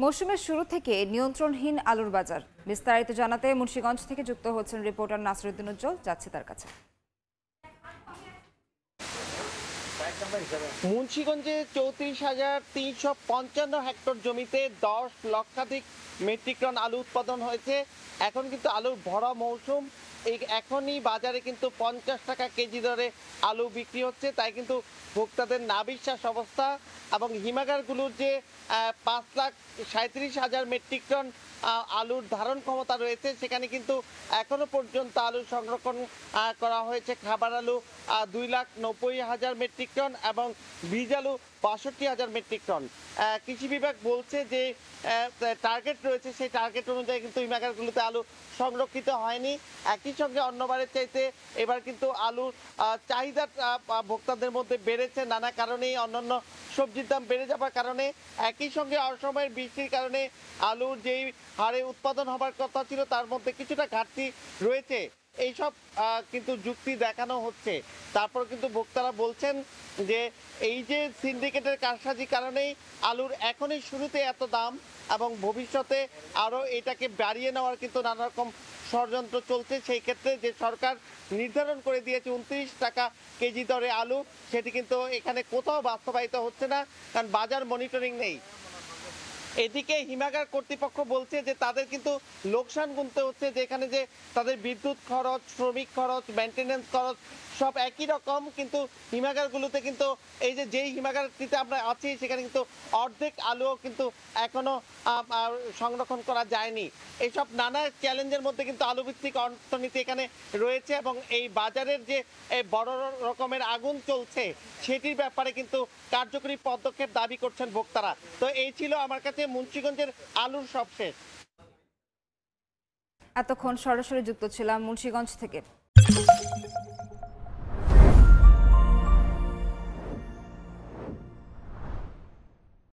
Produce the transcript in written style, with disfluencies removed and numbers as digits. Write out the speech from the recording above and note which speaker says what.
Speaker 1: মৌসুমের শুরু থেকে নিয়ন্ত্রণহীন আলুর বাজার। বিস্তারিত জানাতে মুন্সিগঞ্জ থেকে যুক্ত হচ্ছেন রিপোর্টার নাসরুদ্দিন উজ্জ্বল। যাচ্ছে তার কাছে।
Speaker 2: মুন্সিগঞ্জে 34,355 হেক্টর জমিতে 10 লক্ষাধিক মেট্রিক টন আলু উৎপাদন হয়েছে। এখন কিন্তু আলুর ভরা মৌসুম। এখনই বাজারে কিন্তু 50 টাকা কেজি দরে আলু বিক্রি হচ্ছে। তাই কিন্তু ভোক্তাদের নাবিশ্বাস অবস্থা। এবং হিমাগারগুলোর যে 5,37,000 মেট্রিক টন আলুর ধারণ ক্ষমতা রয়েছে, সেখানে কিন্তু এখনো পর্যন্ত আলু সংরক্ষণ করা হয়েছে। খাবার আলু 2,90,000 মেট্রিক টন এবং বীজ আলু 62,000 মেট্রিক টন। কৃষি বিভাগ বলছে যে টার্গেট রয়েছে, সেই টার্গেট অনুযায়ী কিন্তু হিমাগারগুলোতে আলু সংরক্ষিত হয়নি। একই সঙ্গে অন্যবারের চাইতে এবার কিন্তু আলুর চাহিদা ভোক্তাদের মধ্যে বেড়েছে নানা কারণেই। অন্যান্য সবজির দাম বেড়ে যাওয়ার কারণে, একই সঙ্গে অসময়ের বৃষ্টির কারণে আলুর যেই হারে উৎপাদন হবার কথা ছিল তার মধ্যে কিছুটা ঘাটতি রয়েছে। এইসব কিন্তু যুক্তি দেখানো হচ্ছে। তারপর কিন্তু ভোক্তারা বলছেন যে এই যে সিন্ডিকেটের কারসাজির কারণেই আলুর এখনই শুরুতে এত দাম এবং ভবিষ্যতে আরও এটাকে বাড়িয়ে নেওয়ার কিন্তু নানা রকম ষড়যন্ত্র চলছে। সেই ক্ষেত্রে যে সরকার নির্ধারণ করে দিয়েছে 29 টাকা কেজি দরে আলু, সেটি কিন্তু এখানে কোথাও বাস্তবায়িত হচ্ছে না, কারণ বাজার মনিটরিং নেই। এদিকে হিমাগার কর্তৃপক্ষ বলছে যে তাদের কিন্তু লোকসান গুনতে হচ্ছে, যেখানে যে তাদের বিদ্যুৎ খরচ, শ্রমিক খরচ, মেনটেন্যান্স খরচ সব একই রকম। কিন্তু হিমাগারগুলোতে কিন্তু এই যে যেই হিমাগারটিতে আমরা আছি সেখানে কিন্তু অর্ধেক আলুও কিন্তু এখনো সংরক্ষণ করা যায়নি। এইসব নানা চ্যালেঞ্জের মধ্যে কিন্তু আলুভিত্তিক অর্থনীতি এখানে রয়েছে এবং এই বাজারের যে বড় রকমের আগুন চলছে সেটির ব্যাপারে কিন্তু কার্যকরী পদক্ষেপ দাবি করছেন ভোক্তারা। তো এই ছিল আমার কাছে মুন্সিগঞ্জের আলুর সবশেষ।
Speaker 1: এতক্ষণ সরাসরি যুক্ত ছিলাম মুন্সিগঞ্জ থেকে।